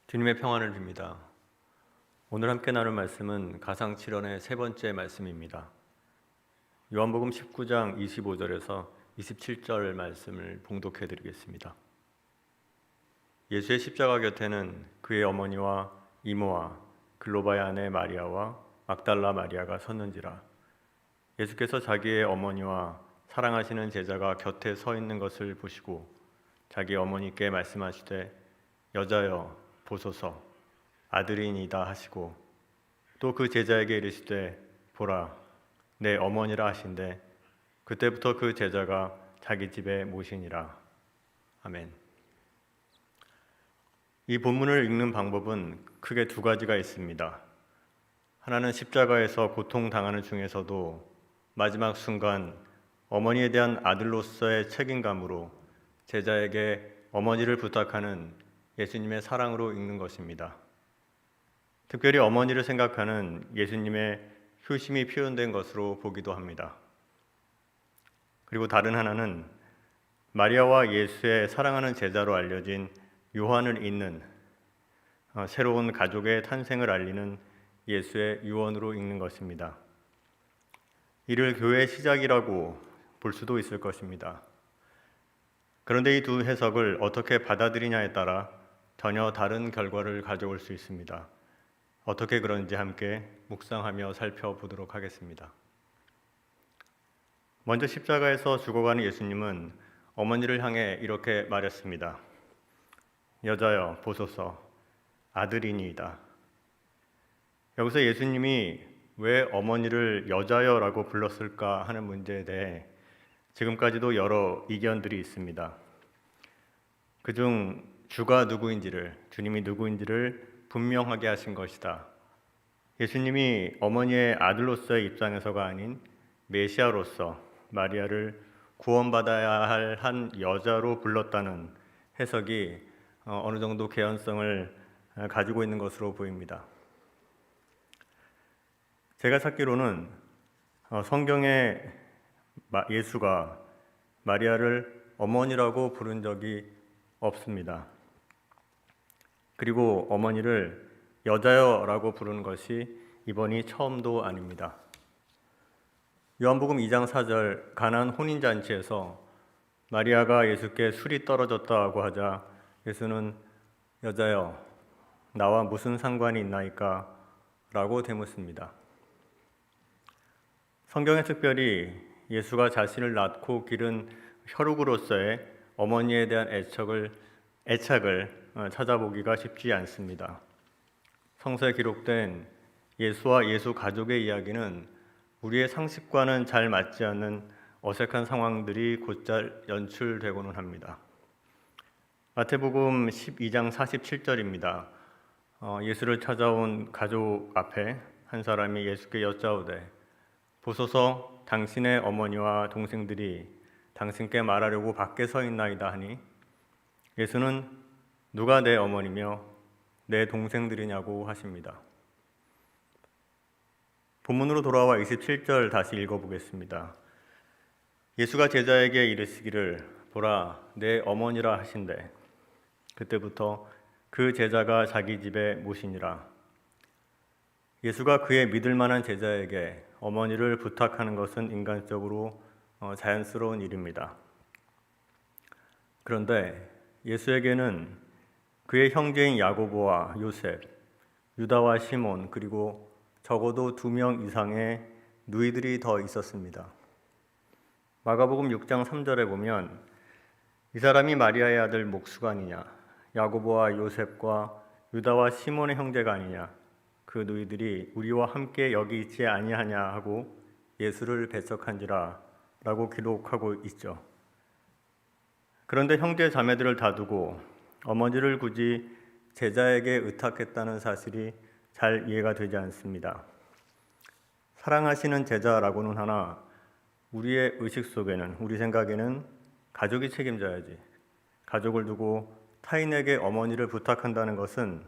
주님의 평안을 빕니다. 오늘 함께 나눌 말씀은 가상칠언의 세 번째 말씀입니다. 요한복음 19장 25절에서 27절 말씀을 봉독해 드리겠습니다. 예수의 십자가 곁에는 그의 어머니와 이모와 글로바의 아내 마리아와 막달라 마리아가 섰는지라. 예수께서 자기의 어머니와 사랑하시는 제자가 곁에 서 있는 것을 보시고 자기 어머니께 말씀하시되 여자여 보소서 아들이니이다 하시고 또 그 제자에게 이르시되 보라 내 어머니라 하신대 그때부터 그 제자가 자기 집에 모시니라. 아멘. 이 본문을 읽는 방법은 크게 두 가지가 있습니다. 하나는 십자가에서 고통당하는 중에서도 마지막 순간 어머니에 대한 아들로서의 책임감으로 제자에게 어머니를 부탁하는 예수님의 사랑으로 읽는 것입니다. 특별히 어머니를 생각하는 예수님의 효심이 표현된 것으로 보기도 합니다. 그리고 다른 하나는 마리아와 예수의 사랑하는 제자로 알려진 요한을 잇는 새로운 가족의 탄생을 알리는 예수의 유언으로 읽는 것입니다. 이를 교회의 시작이라고 볼 수도 있을 것입니다. 그런데 이 두 해석을 어떻게 받아들이냐에 따라 전혀 다른 결과를 가져올 수 있습니다. 어떻게 그런지 함께 묵상하며 살펴보도록 하겠습니다. 먼저 십자가에서 죽어가는 예수님은 어머니를 향해 이렇게 말했습니다. 여자여 보소서 아들이니이다. 여기서 예수님이 왜 어머니를 여자여라고 불렀을까 하는 문제에 대해 지금까지도 여러 이견들이 있습니다. 그중 주가 누구인지를, 주님이 누구인지를 분명하게 하신 것이다. 예수님이 어머니의 아들로서의 입장에서가 아닌 메시아로서 마리아를 구원받아야 할 한 여자로 불렀다는 해석이 어느 정도 개연성을 가지고 있는 것으로 보입니다. 제가 찾기로는 성경에 예수가 마리아를 어머니라고 부른 적이 없습니다. 그리고 어머니를 여자여라고 부르는 것이 이번이 처음도 아닙니다. 요한복음 2장 4절 가나안 혼인잔치에서 마리아가 예수께 술이 떨어졌다고 하자 예수는 여자여 나와 무슨 상관이 있나이까? 라고 되묻습니다. 성경에 특별히 예수가 자신을 낳고 기른 혈육으로서의 어머니에 대한 애착을 찾아보기가 쉽지 않습니다. 성서에 기록된 예수와 예수 가족의 이야기는 우리의 상식과는 잘 맞지 않는 어색한 상황들이 곧잘 연출되고는 합니다. 마태복음 12장 47절입니다. 예수를 찾아온 가족 앞에 한 사람이 예수께 여짜오되 보소서 당신의 어머니와 동생들이 당신께 말하려고 밖에 서 있나이다 하니 예수는 누가 내 어머니며 내 동생들이냐고 하십니다. 본문으로 돌아와 27절 다시 읽어보겠습니다. 예수가 제자에게 이르시기를 보라 내 어머니라 하신대 그때부터 그 제자가 자기 집에 모시니라. 예수가 그의 믿을 만한 제자에게 어머니를 부탁하는 것은 인간적으로 자연스러운 일입니다. 그런데 예수에게는 그의 형제인 야고보와 요셉, 유다와 시몬 그리고 적어도 2명 이상의 누이들이 더 있었습니다. 마가복음 6장 3절에 보면 이 사람이 마리아의 아들 목수가 아니냐, 야고보와 요셉과 유다와 시몬의 형제가 아니냐, 그 누이들이 우리와 함께 여기 있지 아니하냐 하고 예수를 배척한지라 라고 기록하고 있죠. 그런데 형제 자매들을 다 두고 어머니를 굳이 제자에게 의탁했다는 사실이 잘 이해가 되지 않습니다. 사랑하시는 제자라고는 하나 우리의 의식 속에는, 우리 생각에는 가족이 책임져야지, 가족을 두고 타인에게 어머니를 부탁한다는 것은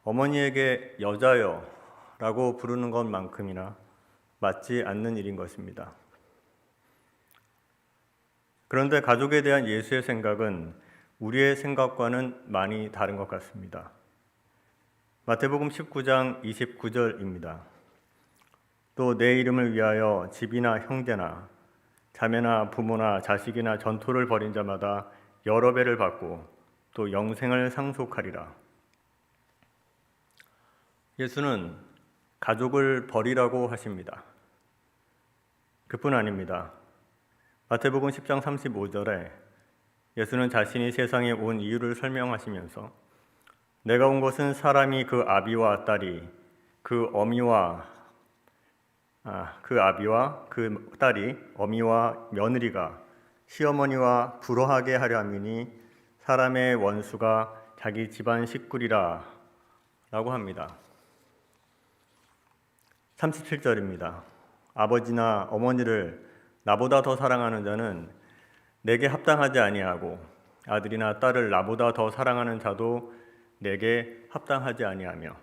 어머니에게 여자여 라고 부르는 것만큼이나 맞지 않는 일인 것입니다. 그런데 가족에 대한 예수의 생각은 우리의 생각과는 많이 다른 것 같습니다. 마태복음 19장 29절입니다. 또 내 이름을 위하여 집이나 형제나 자매나 부모나 자식이나 전토를 벌인 자마다 여러 배를 받고 또 영생을 상속하리라. 예수는 가족을 버리라고 하십니다. 그뿐 아닙니다. 마태복음 10장 35절에 예수는 자신이 세상에 온 이유를 설명하시면서 내가 온 것은 사람이 그 아비와 딸이 그 아비와 그 딸이 어미와 며느리가 시어머니와 불화하게 하려 함이니 사람의 원수가 자기 집안 식구리라 라고 합니다. 37절입니다. 아버지나 어머니를 나보다 더 사랑하는 자는 내게 합당하지 아니하고 아들이나 딸을 나보다 더 사랑하는 자도 내게 합당하지 아니하며,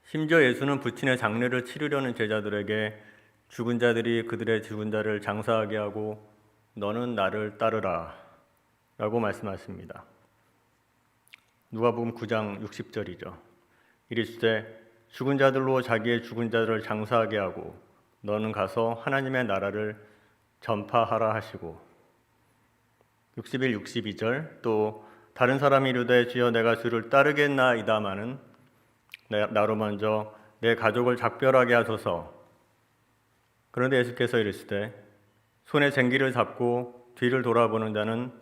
심지어 예수는 부친의 장례를 치르려는 제자들에게 죽은 자들이 그들의 죽은 자를 장사하게 하고 너는 나를 따르라 라고 말씀하십니다. 누가복음 9장 60절이죠. 이르시되 죽은 자들로 자기의 죽은 자를 장사하게 하고 너는 가서 하나님의 나라를 전파하라 하시고, 61, 62절 또 다른 사람이 이르되 주여 내가 주를 따르겠나이다마는 나로 먼저 내 가족을 작별하게 하소서. 그런데 예수께서 이르시되 손에 쟁기를 잡고 뒤를 돌아보는 자는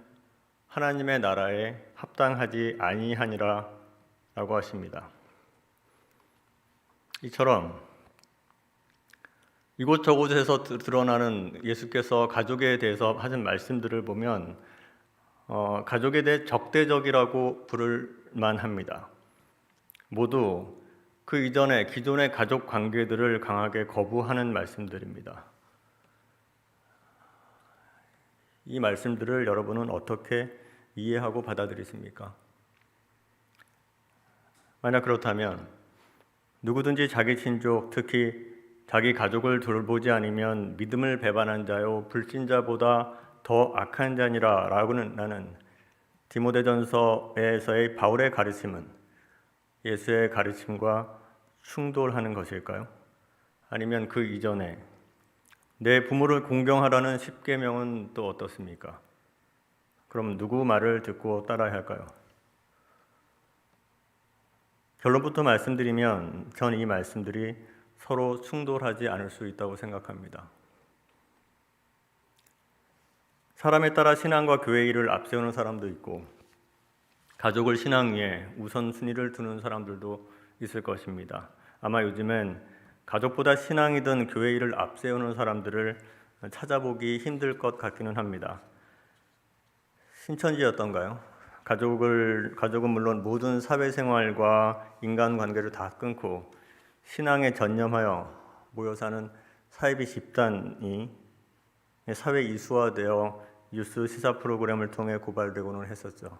하나님의 나라에 합당하지 아니하니라 라고 하십니다. 이처럼 이곳저곳에서 드러나는 예수께서 가족에 대해서 하신 말씀들을 보면 가족에 대해 적대적이라고 부를 만합니다. 모두 그 이전에 기존의 가족 관계들을 강하게 거부하는 말씀들입니다. 이 말씀들을 여러분은 어떻게 이해하고 받아들이십니까? 만약 그렇다면 누구든지 자기 친족, 특히 자기 가족을 돌보지 않으면 믿음을 배반한 자요 불신자보다 더 악한 자니라 라고는 나는 디모데전서에서의 바울의 가르침은 예수의 가르침과 충돌하는 것일까요? 아니면 그 이전에 내 부모를 공경하라는 십계명은 또 어떻습니까? 그럼 누구 말을 듣고 따라야 할까요? 결론부터 말씀드리면 저는 이 말씀들이 서로 충돌하지 않을 수 있다고 생각합니다. 사람에 따라 신앙과 교회 일을 앞세우는 사람도 있고 가족을 신앙 위에 우선순위를 두는 사람들도 있을 것입니다. 아마 요즘엔 가족보다 신앙이든 교회 일을 앞세우는 사람들을 찾아보기 힘들 것 같기는 합니다. 신천지였던가요? 가족은 물론 모든 사회생활과 인간관계를 다 끊고 신앙에 전념하여 모여 사는 사이비 집단이 사회 이수화되어 뉴스 시사 프로그램을 통해 고발되고는 했었죠.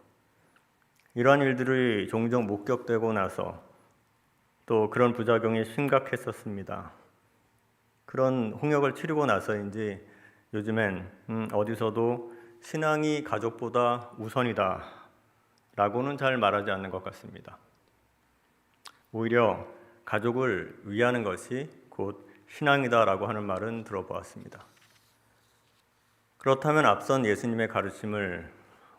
이러한 일들이 종종 목격되고 나서 또 그런 부작용이 심각했었습니다. 그런 홍역을 치르고 나서인지 요즘엔 어디서도 신앙이 가족보다 우선이다 라고는 잘 말하지 않는 것 같습니다. 오히려 가족을 위하는 것이 곧 신앙이다라고 하는 말은 들어보았습니다. 그렇다면 앞선 예수님의 가르침을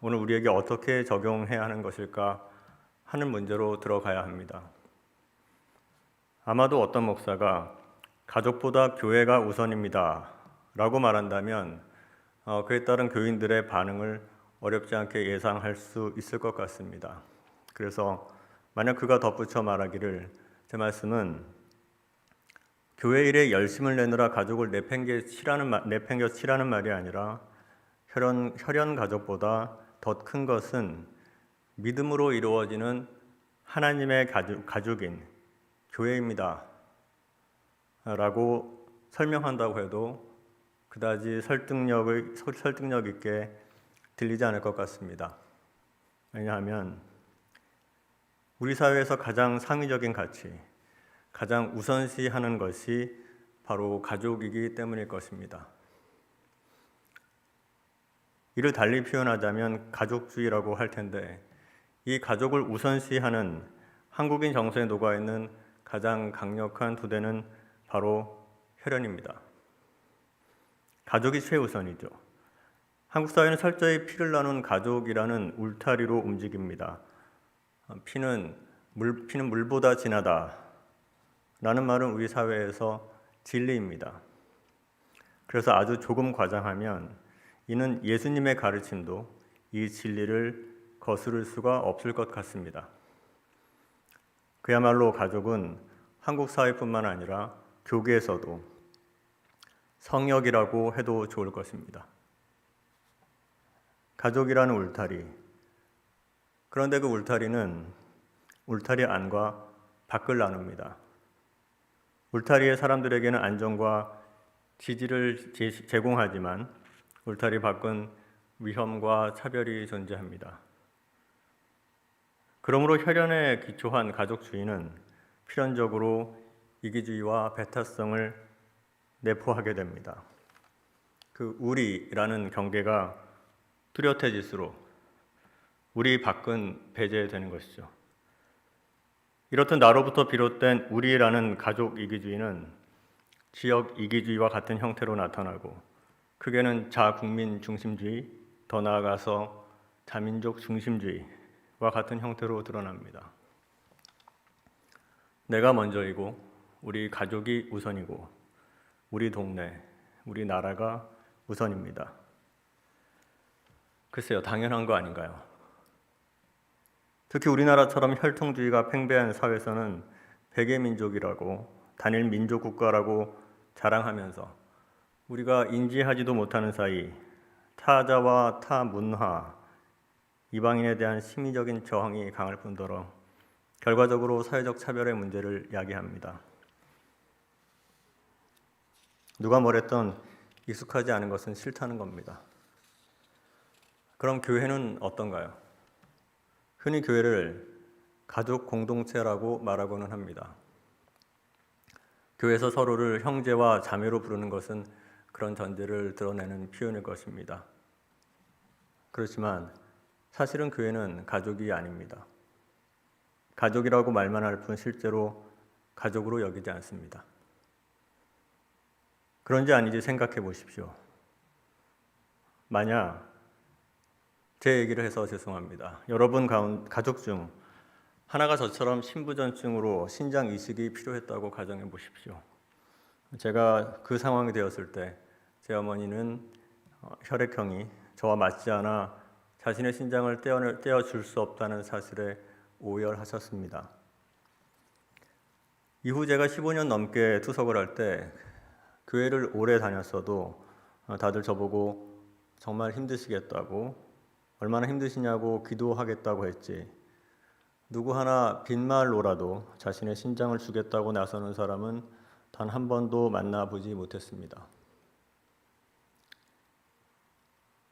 오늘 우리에게 어떻게 적용해야 하는 것일까 하는 문제로 들어가야 합니다. 아마도 어떤 목사가 가족보다 교회가 우선입니다 라고 말한다면 그에 따른 교인들의 반응을 어렵지 않게 예상할 수 있을 것 같습니다. 그래서 만약 그가 덧붙여 말하기를 제 말씀은 교회 일에 열심을 내느라 가족을 내팽겨 치라는 말이 아니라 혈연 가족보다 더 큰 것은 믿음으로 이루어지는 하나님의 가족인 교회입니다 라고 설명한다고 해도 그다지 설득력 있게 들리지 않을 것 같습니다. 왜냐하면 우리 사회에서 가장 상위적인 가치, 가장 우선시하는 것이 바로 가족이기 때문일 것입니다. 이를 달리 표현하자면 가족주의라고 할 텐데 이 가족을 우선시하는 한국인 정서에 녹아있는 가장 강력한 부대는 바로 혈연입니다. 가족이 최우선이죠. 한국 사회는 철저히 피를 나눈 가족이라는 울타리로 움직입니다. 피는 물보다 진하다 라는 말은 우리 사회에서 진리입니다. 그래서 아주 조금 과장하면 이는 예수님의 가르침도 이 진리를 거스를 수가 없을 것 같습니다. 그야말로 가족은 한국 사회뿐만 아니라 교계에서도 성역이라고 해도 좋을 것입니다. 가족이라는 울타리. 그런데 그 울타리는 울타리 안과 밖을 나눕니다. 울타리의 사람들에게는 안정과 지지를 제공하지만 울타리 밖은 위험과 차별이 존재합니다. 그러므로 혈연에 기초한 가족주의는 필연적으로 이기주의와 배타성을 내포하게 됩니다. 그 우리라는 경계가 뚜렷해질수록 우리 밖은 배제되는 것이죠. 이렇듯 나로부터 비롯된 우리라는 가족 이기주의는 지역 이기주의와 같은 형태로 나타나고 크게는 자국민 중심주의, 더 나아가서 자민족 중심주의와 같은 형태로 드러납니다. 내가 먼저이고 우리 가족이 우선이고 우리 동네, 우리 나라가 우선입니다. 글쎄요, 당연한 거 아닌가요? 특히 우리나라처럼 혈통주의가 팽배한 사회에서는 백예민족이라고 단일 민족 국가라고 자랑하면서 우리가 인지하지도 못하는 사이 타자와 타문화, 이방인에 대한 심리적인 저항이 강할 뿐더러 결과적으로 사회적 차별의 문제를 야기합니다. 누가 뭐랬던 익숙하지 않은 것은 싫다는 겁니다. 그럼 교회는 어떤가요? 흔히 교회를 가족 공동체라고 말하고는 합니다. 교회에서 서로를 형제와 자매로 부르는 것은 그런 전제를 드러내는 표현일 것입니다. 그렇지만 사실은 교회는 가족이 아닙니다. 가족이라고 말만 할 뿐 실제로 가족으로 여기지 않습니다. 그런지 아닌지 생각해 보십시오. 만약 제 얘기를 해서 죄송합니다. 여러분 가족 중 하나가 저처럼 신부전증으로 신장 이식이 필요했다고 가정해 보십시오. 제가 그 상황이 되었을 때 제 어머니는 혈액형이 저와 맞지 않아 자신의 신장을 떼어줄 수 없다는 사실에 오열하셨습니다. 이후 제가 15년 넘게 투석을 할 때 교회를 오래 다녔어도 다들 저보고 정말 힘드시겠다고, 얼마나 힘드시냐고 기도하겠다고 했지, 누구 하나 빈말로라도 자신의 신장을 주겠다고 나서는 사람은 단 한 번도 만나보지 못했습니다.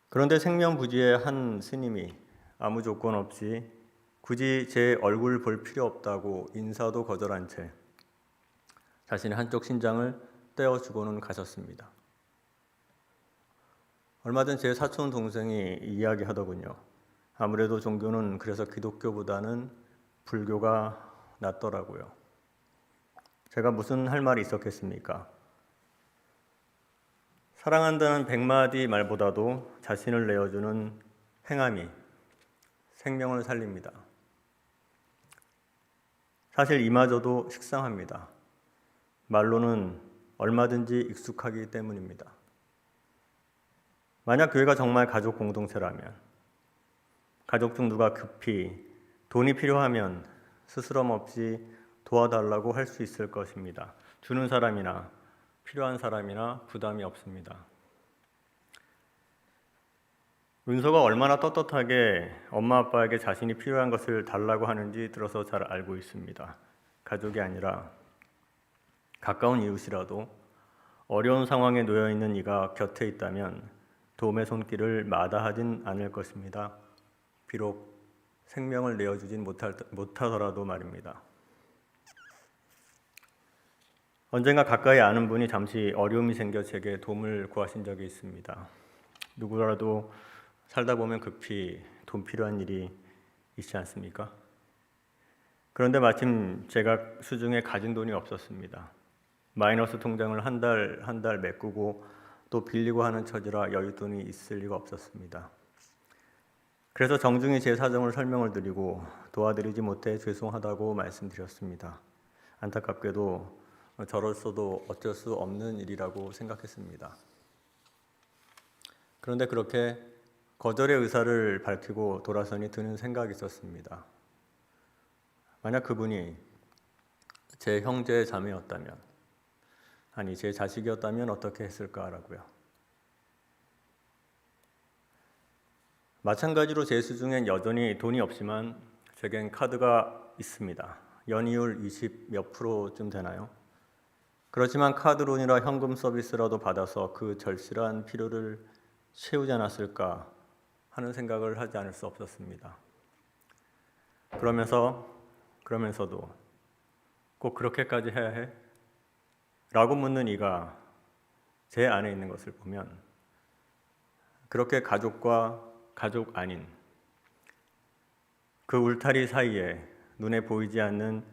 그런데 생명부지의 한 스님이 아무 조건 없이 굳이 제 얼굴 볼 필요 없다고 인사도 거절한 채 자신의 한쪽 신장을 떼어주고는 가셨습니다. 얼마 전 제 사촌 동생이 이야기하더군요. 아무래도 종교는 그래서 기독교보다는 불교가 낫더라고요. 제가 무슨 할 말이 있었겠습니까? 사랑한다는 100마디 말보다도 자신을 내어주는 행함이 생명을 살립니다. 사실 이마저도 식상합니다. 말로는 얼마든지 익숙하기 때문입니다. 만약 교회가 정말 가족 공동체라면 가족 중 누가 급히 돈이 필요하면 스스럼 없이 도와달라고 할 수 있을 것입니다. 주는 사람이나 필요한 사람이나 부담이 없습니다. 은서가 얼마나 떳떳하게 엄마 아빠에게 자신이 필요한 것을 달라고 하는지 들어서 잘 알고 있습니다. 가족이 아니라 가까운 이웃이라도 어려운 상황에 놓여 있는 이가 곁에 있다면 도움의 손길을 마다하진 않을 것입니다. 비록 생명을 내어주진 못하더라도 말입니다. 언젠가 가까이 아는 분이 잠시 어려움이 생겨 제게 도움을 구하신 적이 있습니다. 누구라도 살다 보면 급히 돈 필요한 일이 있지 않습니까? 그런데 마침 제가 수중에 가진 돈이 없었습니다. 마이너스 통장을 한 달 메꾸고 또 빌리고 하는 처지라 여윳돈이 있을 리가 없었습니다. 그래서 정중히 제 사정을 설명을 드리고 도와드리지 못해 죄송하다고 말씀드렸습니다. 안타깝게도 저로서도 어쩔 수 없는 일이라고 생각했습니다. 그런데 그렇게 거절의 의사를 밝히고 돌아서니 드는 생각이 있었습니다. 만약 그분이 제 형제 자매였다면, 아니 제 자식이었다면 어떻게 했을까라고요. 마찬가지로 제 수중엔 여전히 돈이 없지만 제겐 카드가 있습니다. 연이율 20 몇 프로쯤 되나요? 그렇지만 카드론이라 현금 서비스라도 받아서 그 절실한 필요를 채우지 않았을까 하는 생각을 하지 않을 수 없었습니다. 그러면서도 꼭 그렇게까지 해야 해? 라고 묻는 이가 제 안에 있는 것을 보면 그렇게 가족과 가족 아닌 그 울타리 사이에 눈에 보이지 않는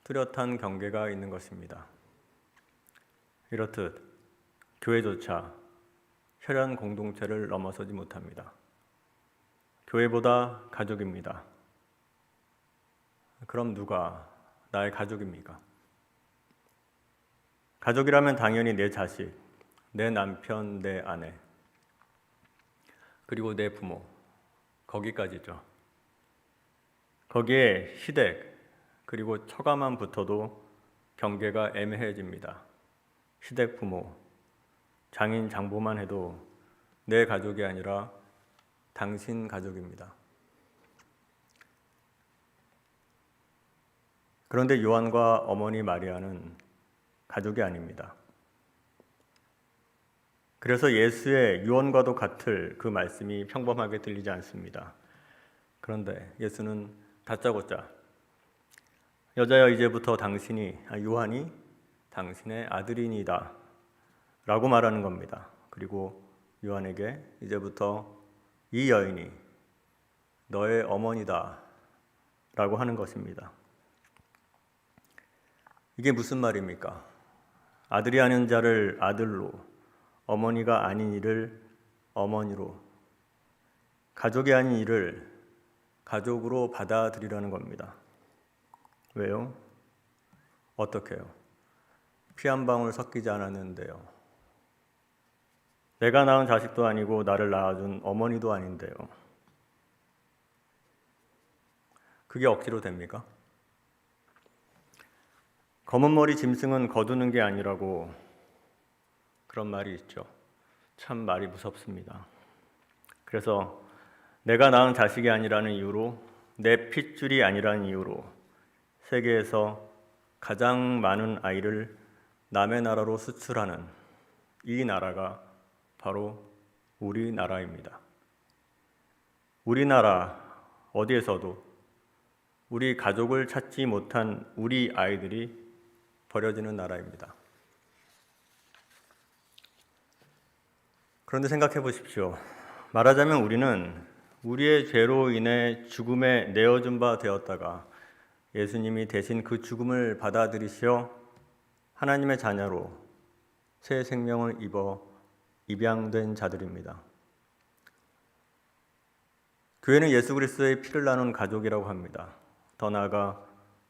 뚜렷한 경계가 있는 것입니다. 이렇듯 교회조차 혈연 공동체를 넘어서지 못합니다. 교회보다 가족입니다. 그럼 누가 나의 가족입니까? 가족이라면 당연히 내 자식, 내 남편, 내 아내, 그리고 내 부모, 거기까지죠. 거기에 시댁, 그리고 처가만 붙어도 경계가 애매해집니다. 시댁 부모, 장인, 장보만 해도 내 가족이 아니라 당신 가족입니다. 그런데 요한과 어머니 마리아는 가족이 아닙니다. 그래서 예수의 유언과도 같을 그 말씀이 평범하게 들리지 않습니다. 그런데 예수는 다짜고짜 여자여 이제부터 요한이 당신의 아들이니이다 라고 말하는 겁니다. 그리고 요한에게 이제부터 이 여인이 너의 어머니다 라고 하는 것입니다. 이게 무슨 말입니까? 아들이 아닌 자를 아들로, 어머니가 아닌 이를 어머니로, 가족이 아닌 이를 가족으로 받아들이라는 겁니다. 왜요? 어떻게요? 피 한 방울 섞이지 않았는데요. 내가 낳은 자식도 아니고 나를 낳아준 어머니도 아닌데요. 그게 억지로 됩니까? 검은 머리 짐승은 거두는 게 아니라고 그런 말이 있죠. 참 말이 무섭습니다. 그래서 내가 낳은 자식이 아니라는 이유로, 내 핏줄이 아니라는 이유로 세계에서 가장 많은 아이를 남의 나라로 수출하는 이 나라가 바로 우리나라입니다. 우리나라 어디에서도 우리 가족을 찾지 못한 우리 아이들이 버려지는 나라입니다. 그런데 생각해 보십시오. 말하자면 우리는 우리의 죄로 인해 죽음에 내어준 바 되었다가 예수님이 대신 그 죽음을 받아들이시어 하나님의 자녀로 새 생명을 입어 입양된 자들입니다. 교회는 예수 그리스도의 피를 나눈 가족이라고 합니다. 더 나아가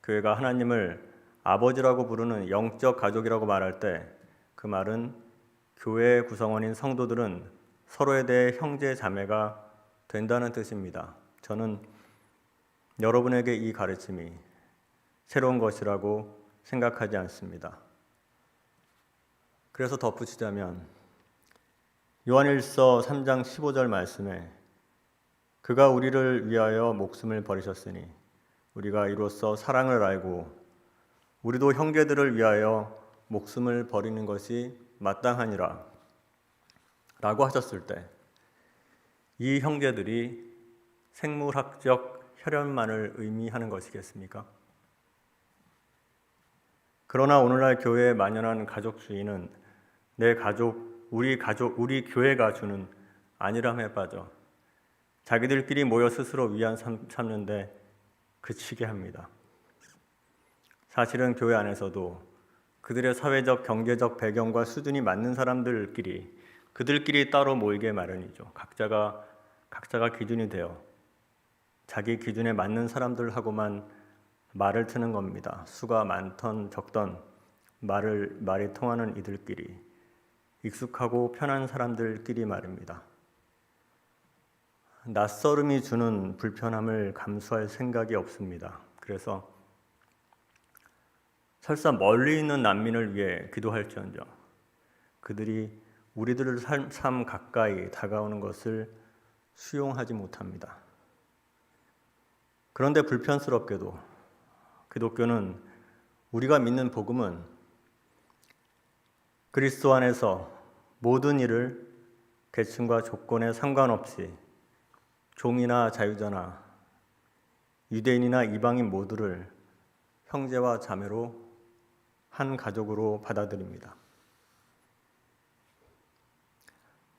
교회가 하나님을 아버지라고 부르는 영적 가족이라고 말할 때 그 말은 교회의 구성원인 성도들은 서로에 대해 형제 자매가 된다는 뜻입니다. 저는 여러분에게 이 가르침이 새로운 것이라고 생각하지 않습니다. 그래서 덧붙이자면 요한일서 3장 15절 말씀에 그가 우리를 위하여 목숨을 버리셨으니 우리가 이로써 사랑을 알고 우리도 형제들을 위하여 목숨을 버리는 것이 마땅하니라 라고 하셨을 때 이 형제들이 생물학적 혈연만을 의미하는 것이겠습니까? 그러나 오늘날 교회에 만연한 가족주의는 내 가족, 우리 교회가 주는 안일함에 빠져 자기들끼리 모여 스스로 위안 삼는데 그치게 합니다. 사실은 교회 안에서도 그들의 사회적, 경제적 배경과 수준이 맞는 그들끼리 따로 모이게 마련이죠. 각자가 기준이 되어 자기 기준에 맞는 사람들하고만 말을 트는 겁니다. 수가 많던 적던 말이 통하는 이들끼리, 익숙하고 편한 사람들끼리 말입니다. 낯설음이 주는 불편함을 감수할 생각이 없습니다. 그래서 설사 멀리 있는 난민을 위해 기도할지언정 그들이 우리들을 삶 가까이 다가오는 것을 수용하지 못합니다. 그런데 불편스럽게도 기독교는, 우리가 믿는 복음은 그리스도 안에서 모든 일을 계층과 조건에 상관없이 종이나 자유자나 유대인이나 이방인 모두를 형제와 자매로 한 가족으로 받아들입니다.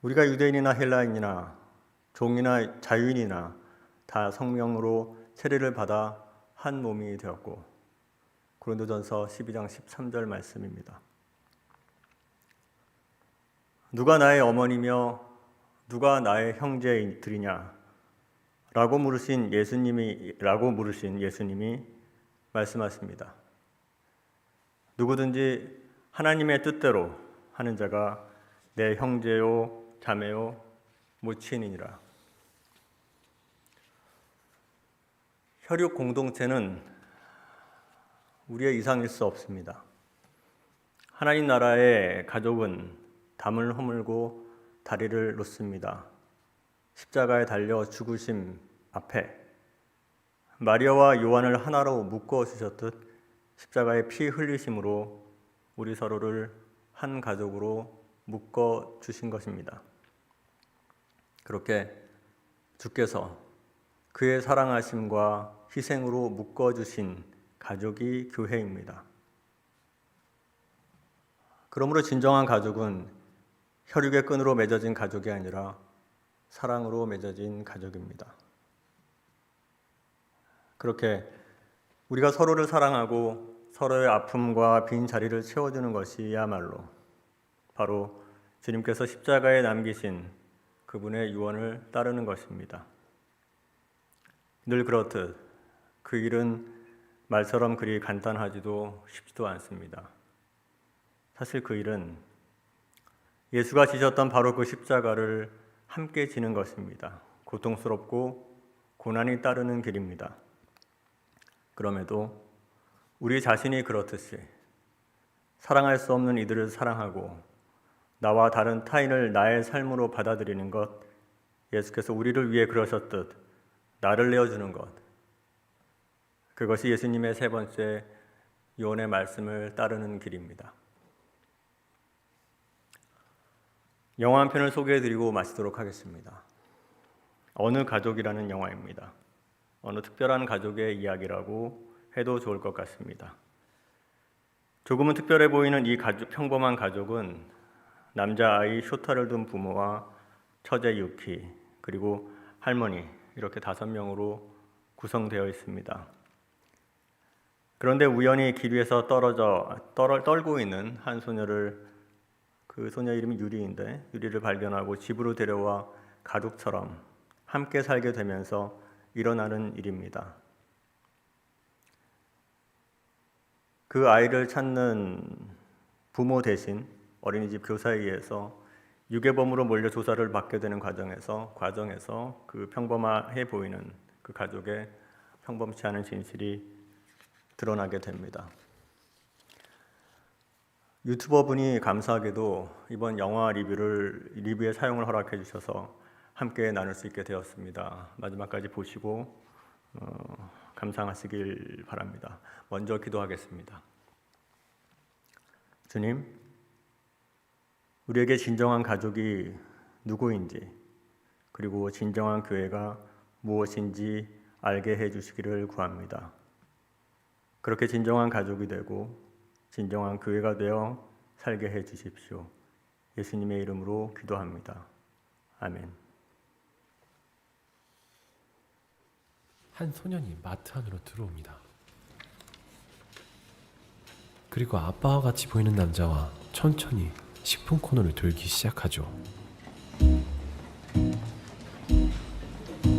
우리가 유대인이나 헬라인이나 종이나 자유인이나 다 성령으로 세례를 받아 한 몸이 되었고, 고린도전서 12장 13절 말씀입니다. 누가 나의 어머니며 누가 나의 형제들이냐 라고 물으신 예수님이 말씀하십니다. 누구든지 하나님의 뜻대로 하는 자가 내 형제요 자매요 모친이니라. 혈육 공동체는 우리의 이상일 수 없습니다. 하나님 나라의 가족은 담을 허물고 다리를 놓습니다. 십자가에 달려 죽으심 앞에 마리아와 요한을 하나로 묶어 주셨듯 십자가의 피 흘리심으로 우리 서로를 한 가족으로 묶어 주신 것입니다. 그렇게 주께서 그의 사랑하심과 희생으로 묶어 주신 가족이 교회입니다. 그러므로 진정한 가족은 혈육의 끈으로 맺어진 가족이 아니라 사랑으로 맺어진 가족입니다. 그렇게 우리가 서로를 사랑하고 서로의 아픔과 빈 자리를 채워주는 것이야말로 바로 주님께서 십자가에 남기신 그분의 유언을 따르는 것입니다. 늘 그렇듯 그 일은 말처럼 그리 간단하지도 쉽지도 않습니다. 사실 그 일은 예수가 지셨던 바로 그 십자가를 함께 지는 것입니다. 고통스럽고 고난이 따르는 길입니다. 그럼에도 우리 자신이 그렇듯이 사랑할 수 없는 이들을 사랑하고 나와 다른 타인을 나의 삶으로 받아들이는 것, 예수께서 우리를 위해 그러셨듯 나를 내어주는 것, 그것이 예수님의 세 번째 유언의 말씀을 따르는 길입니다. 영화 한 편을 소개해드리고 마치도록 하겠습니다. 어느 가족이라는 영화입니다. 어느 특별한 가족의 이야기라고 해도 좋을 것 같습니다. 조금은 특별해 보이는 이 평범한 가족은 남자아이 쇼타를 둔 부모와 처제 유키, 그리고 할머니, 이렇게 5명으로 구성되어 있습니다. 그런데 우연히 길 위에서 떨고 있는 한 소녀를, 그 소녀 이름이 유리인데, 유리를 발견하고 집으로 데려와 가족처럼 함께 살게 되면서 일어나는 일입니다. 그 아이를 찾는 부모 대신 어린이집 교사에 의해서 유괴범으로 몰려 조사를 받게 되는 과정에서 그 평범해 보이는 그 가족의 평범치 않은 진실이 드러나게 됩니다. 유튜버 분이 감사하게도 이번 영화 리뷰에 사용을 허락해 주셔서 함께 나눌 수 있게 되었습니다. 마지막까지 보시고 감상하시길 바랍니다. 먼저 기도하겠습니다. 주님, 우리에게 진정한 가족이 누구인지, 그리고 진정한 교회가 무엇인지 알게 해주시기를 구합니다. 그렇게 진정한 가족이 되고 진정한 교회가 되어 살게 해주십시오. 예수님의 이름으로 기도합니다. 아멘. 한 소년이 마트 안으로 들어옵니다. 그리고 아빠와 같이 보이는 남자와 천천히 식품 코너를 돌기 시작하죠.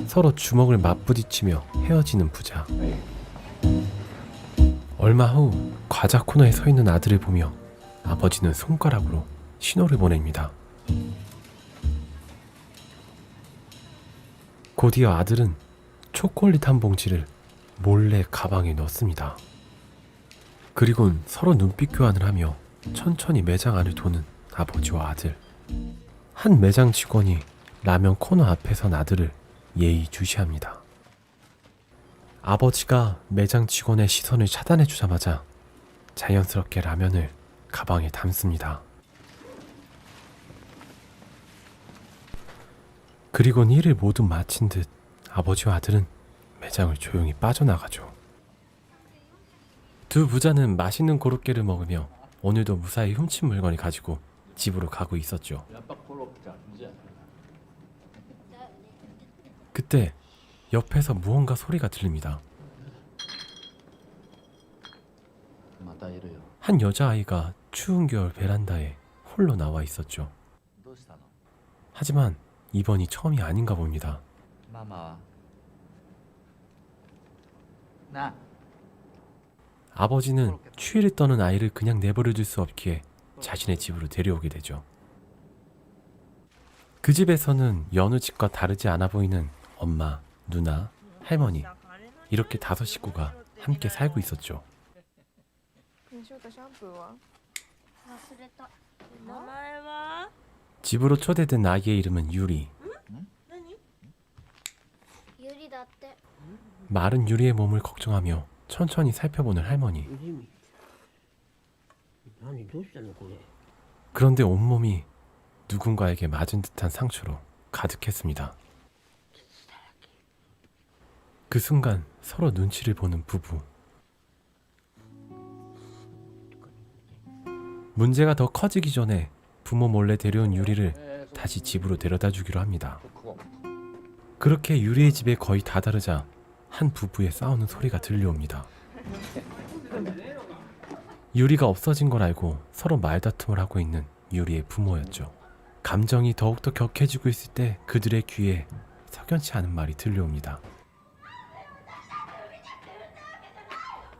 서로 주먹을 맞부딪히며 헤어지는 부자. 얼마 후 과자 코너에 서 있는 아들을 보며 아버지는 손가락으로 신호를 보냅니다. 곧이어 아들은 초콜릿 한 봉지를 몰래 가방에 넣습니다. 그리곤 서로 눈빛 교환을 하며 천천히 매장 안을 도는 아버지와 아들. 한 매장 직원이 라면 코너 앞에 선 아들을 예의주시합니다. 아버지가 매장 직원의 시선을 차단해 주자마자 자연스럽게 라면을 가방에 담습니다. 그리곤 일을 모두 마친 듯 아버지와 아들은 매장을 조용히 빠져나가죠. 두 부자는 맛있는 고로케를 먹으며 오늘도 무사히 훔친 물건을 가지고 집으로 가고 있었죠. 그때 옆에서 무언가 소리가 들립니다. 한 여자아이가 추운 겨울 베란다에 홀로 나와 있었죠. 하지만 이번이 처음이 아닌가 봅니다. 아버지는 추위를 떠는 아이를 그냥 내버려둘 수 없기에 자신의 집으로 데려오게 되죠. 그 집에서는 여느 집과 다르지 않아 보이는 엄마, 누나, 할머니 이렇게 5 식구가 함께 살고 있었죠. 집으로 초대된 아이의 이름은 유리. 마른 유리의 몸을 걱정하며 천천히 살펴보는 할머니. 그런데 온몸이 누군가에게 맞은 듯한 상처로 가득했습니다. 그 순간 서로 눈치를 보는 부부. 문제가 더 커지기 전에 부모 몰래 데려온 유리를 다시 집으로 데려다 주기로 합니다. 그렇게 유리의 집에 거의 다다르자 한 부부의 싸우는 소리가 들려옵니다. 유리가 없어진 걸 알고 서로 말다툼을 하고 있는 유리의 부모였죠. 감정이 더욱더 격해지고 있을 때 그들의 귀에 석연치 않은 말이 들려옵니다.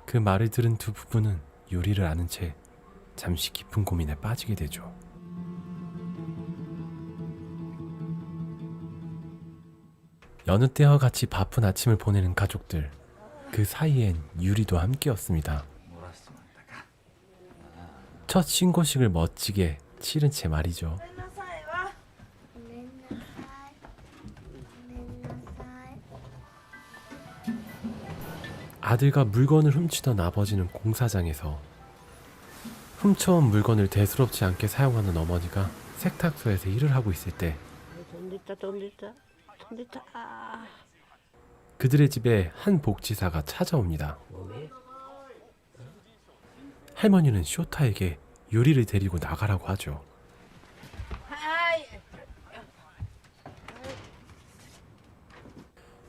그 말을 들은 두 부부는 유리를 아는 채 잠시 깊은 고민에 빠지게 되죠. 여느 때와 같이 바쁜 아침을 보내는 가족들. 그 사이엔 유리도 함께였습니다. 첫 신고식을 멋지게 치른 채 말이죠. 아들과 물건을 훔치던 아버지는 공사장에서 훔쳐온 물건을 대수롭지 않게 사용하는 어머니가 세탁소에서 일을 하고 있을 때 그들의 집에 한 복지사가 찾아옵니다. 할머니는 쇼타에게 유리를 데리고 나가라고 하죠.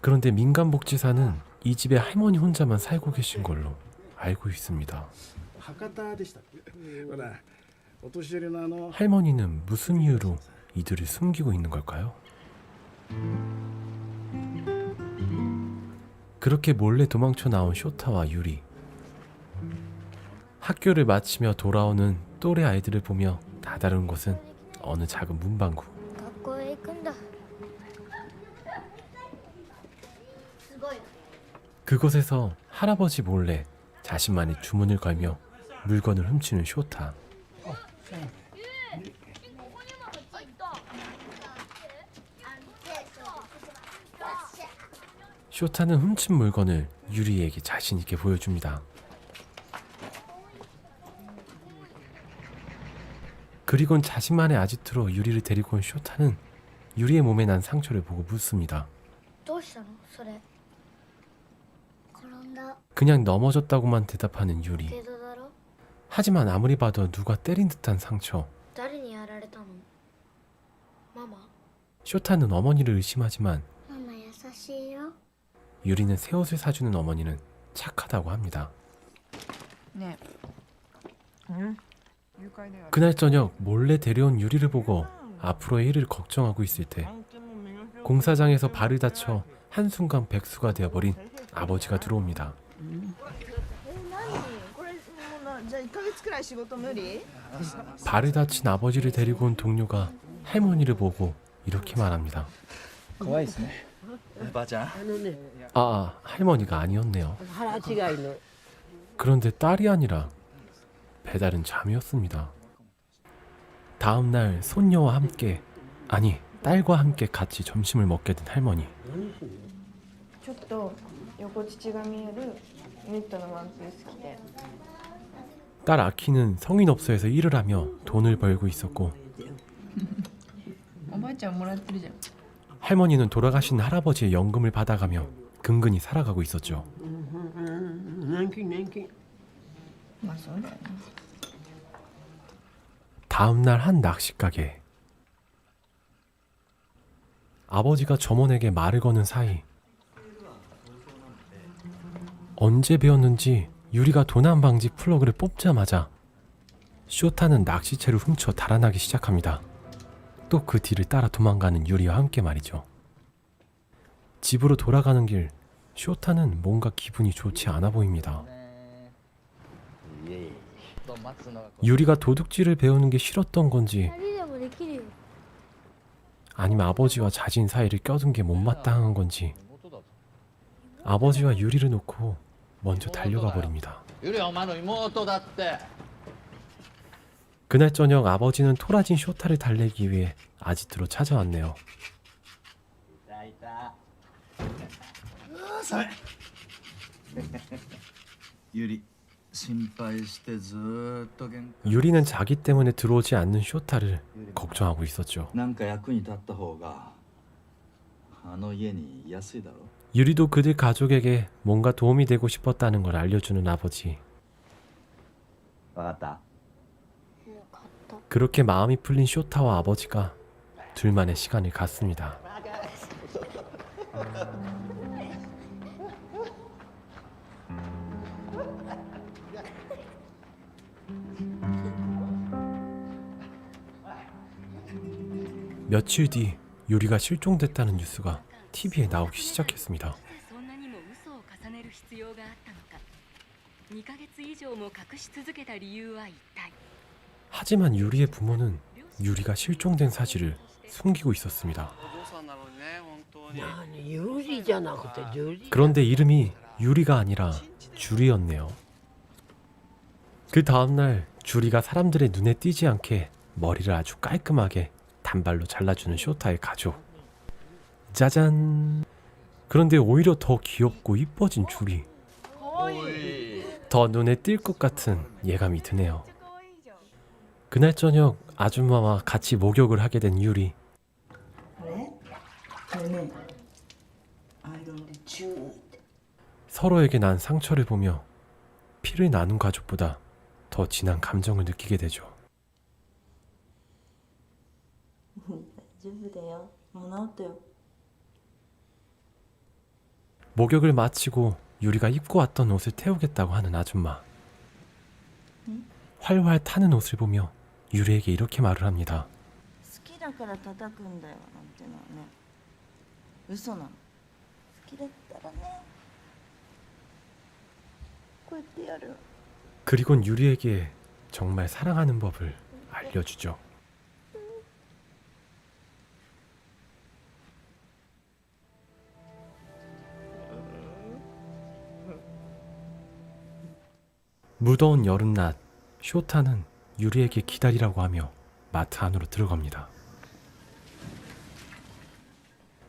그런데 민간 복지사는 이 집에 할머니 혼자만 살고 계신 걸로 알고 있습니다. 할머니는 무슨 이유로 이들을 숨기고 있는 걸까요? 그렇게 몰래 도망쳐 나온 쇼타와 유리. 학교를 마치며 돌아오는 또래 아이들을 보며 다다른 곳은 어느 작은 문방구. 그곳에서 할아버지 몰래 자신만의 주문을 걸며 물건을 훔치는 쇼타. 쇼타는 훔친 물건을 유리에게 자신 있게 보여줍니다. 그리곤 자신만의 아지트로 유리를 데리고 온 쇼타는 유리의 몸에 난 상처를 보고 묻습니다. 그냥 넘어졌다고만 대답하는 유리. 하지만 아무리 봐도 누가 때린 듯한 상처. 쇼타는 어머니를 의심하지만 유리는 새 옷을 사주는 어머니는 착하다고 합니다. 그날 저녁 몰래 데려온 유리를 보고 앞으로의 일을 걱정하고 있을 때 공사장에서 발을 다쳐 한순간 백수가 되어버린 아버지가 들어옵니다. これもうじゃあ1ヶ月くらい仕事無理？ 발을 다친 아버지를 데리고 온 동료가 할머니를 보고 이렇게 말합니다. 怖いですねばあちゃん 할머니가 아니었네요. 腹違いの 그런데 딸이 아니라 배달은 잠이었습니다. 다음 날 손녀와 함께, 아니 딸과 함께 같이 점심을 먹게 된 할머니. ちょっと横乳が見えるニットのワンピース着て 딸 아키는 성인업소에서 일을 하며 돈을 벌고 있었고 おばあちゃんもらってるじゃん 할머니는 돌아가신 할아버지의 연금을 받아가며 근근히 살아가고 있었죠. 年金まあそうだよね 다음 날 한 낚시가게. 아버지가 점원에게 말을 거는 사이 언제 배웠는지 유리가 도난 방지 플러그를 뽑자마자 쇼타는 낚시채를 훔쳐 달아나기 시작합니다. 또 그 뒤를 따라 도망가는 유리와 함께 말이죠. 집으로 돌아가는 길, 쇼타는 뭔가 기분이 좋지 않아 보입니다. と待つのが 유리가 도둑질을 배우는 게 싫었던 건지 2人でもできるよ 아니면 아버지와 자진 사이를 껴둔 게 못마땅한 건지 妹だぞ 아버지와 유리를 놓고 먼저 달려가 버립니다. ゆりはお前の妹だって 그날 저녁 아버지는 토라진 쇼타를 달래기 위해 아지트로 찾아왔네요. いたゆり心配してずーっと喧嘩 유리는 자기 때문에 들어오지 않는 쇼타를 걱정하고 있었죠. なんか役に立った方があの家に居やすいだろ 유리도 그들 가족에게 뭔가 도움이 되고 싶었다는 걸 알려주는 아버지. わかった 그렇게 마음이 풀린 쇼타와 아버지가 둘만의 시간을 갖습니다. 며칠 뒤 유리가 실종됐다는 뉴스가 TV에 나오기 시작했습니다. そんなにも嘘を重ねる必要があったのか。2ヶ月以上も隠し続けた理由は一体。 하지만 유리의 부모는 유리가 실종된 사실을 숨기고 있었습니다. 何ユリじゃなくてジュリ 그런데 이름이 유리가 아니라 주리였네요. 그 다음날 주리가 사람들의 눈에 띄지 않게 머리를 아주 깔끔하게 단발로 잘라주는 쇼타의 가족. 짜잔! 그런데 오히려 더 귀엽고 이뻐진 주리. 더 눈에 띌 것 같은 예감이 드네요. 그날 저녁 아줌마와 같이 목욕을 하게 된 유리. これねアイロンでチューって 서로에게 난 상처를 보며 피를 나눈 가족보다 더 진한 감정을 느끼게 되죠. 大丈夫だよもう治ったよ 목욕을 마치고 유리가 입고 왔던 옷을 태우겠다고 하는 아줌마. 활활 타는 옷을 보며 유리에게 이렇게 말을 합니다. 好きだから叩くんだよなんてのはね嘘なの好きだったらねこうやってやる 그리곤 유리에게 정말 사랑하는 법을 알려주죠. 무더운 여름낮, 쇼타는 유리에게 기다리라고 하며 마트 안으로 들어갑니다.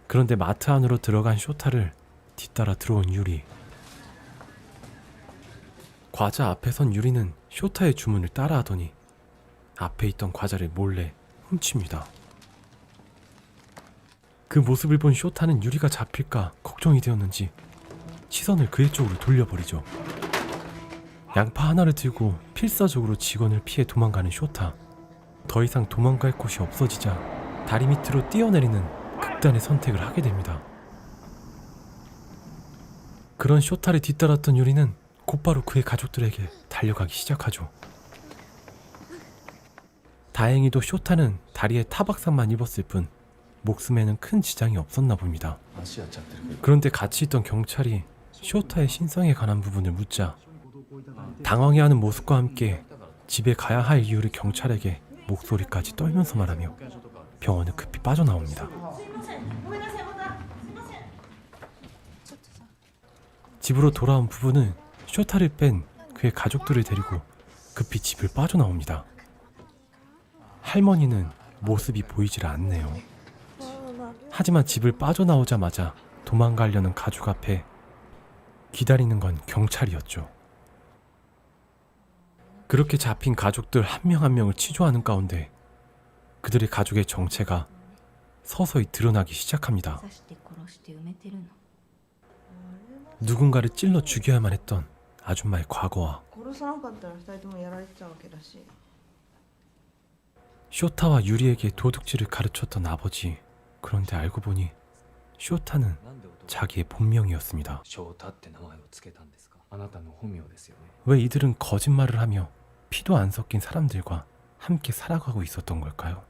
그런데 마트 안으로 들어간 쇼타를 뒤따라 들어온 유리. 과자 앞에 선 유리는 쇼타의 주문을 따라하더니 앞에 있던 과자를 몰래 훔칩니다. 그 모습을 본 쇼타는 유리가 잡힐까 걱정이 되었는지 시선을 그의 쪽으로 돌려버리죠. 양파 하나를 들고 필사적으로 직원을 피해 도망가는 쇼타. 더 이상 도망갈 곳이 없어지자 다리 밑으로 뛰어내리는 극단의 선택을 하게 됩니다. 그런 쇼타를 뒤따랐던 유리는 곧바로 그의 가족들에게 달려가기 시작하죠. 다행히도 쇼타는 다리에 타박상만 입었을 뿐 목숨에는 큰 지장이 없었나 봅니다. 그런데 같이 있던 경찰이 쇼타의 신상에 관한 부분을 묻자 당황해하는 모습과 함께 집에 가야 할 이유를 경찰에게 목소리까지 떨면서 말하며 병원을 급히 빠져나옵니다. 집으로 돌아온 부부는 쇼타를 뺀 그의 가족들을 데리고 급히 집을 빠져나옵니다. 할머니는 모습이 보이질 않네요. 하지만 집을 빠져나오자마자 도망가려는 가족 앞에 기다리는 건 경찰이었죠. 그렇게 잡힌 가족들 한 명 한 명을 치조하는 가운데 그들의 가족의 정체가 서서히 드러나기 시작합니다. 刺して殺して埋めてるの 누군가를 찔러 죽여야만 했던 아줌마의 과거와 殺さなかったら2人ともやられてたわけだし 쇼타와 유리에게 도둑질을 가르쳤던 아버지. 그런데 알고 보니 쇼타는 자기의 본명이었습니다. 왜 이들은 거짓말을 하며 피도 안 섞인 사람들과 함께 살아가고 있었던 걸까요?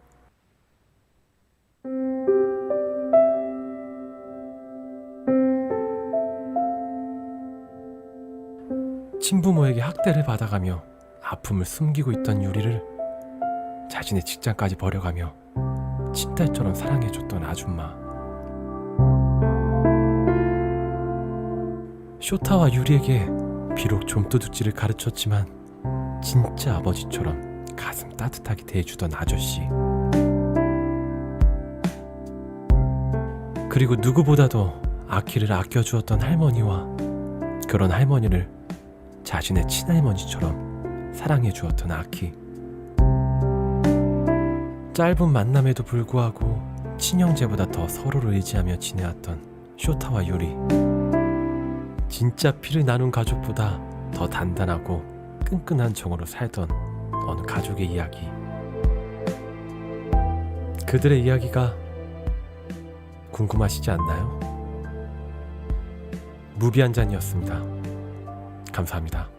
친부모에게 학대를 받아가며 아픔을 숨기고 있던 유리를 자신의 직장까지 버려가며 친딸처럼 사랑해줬던 아줌마. 쇼타와 유리에게 비록 좀도둑질을 가르쳤지만 진짜 아버지처럼 가슴 따뜻하게 대해주던 아저씨. 그리고 누구보다도 아키를 아껴주었던 할머니와 그런 할머니를 자신의 친할머니처럼 사랑해주었던 아키. 짧은 만남에도 불구하고 친형제보다 더 서로를 의지하며 지내왔던 쇼타와 유리. 진짜 피를 나눈 가족보다 더 단단하고 끈끈한 정으로 살던 어느 가족의 이야기. 그들의 이야기가 궁금하시지 않나요? 무비 한 잔이었습니다. 감사합니다.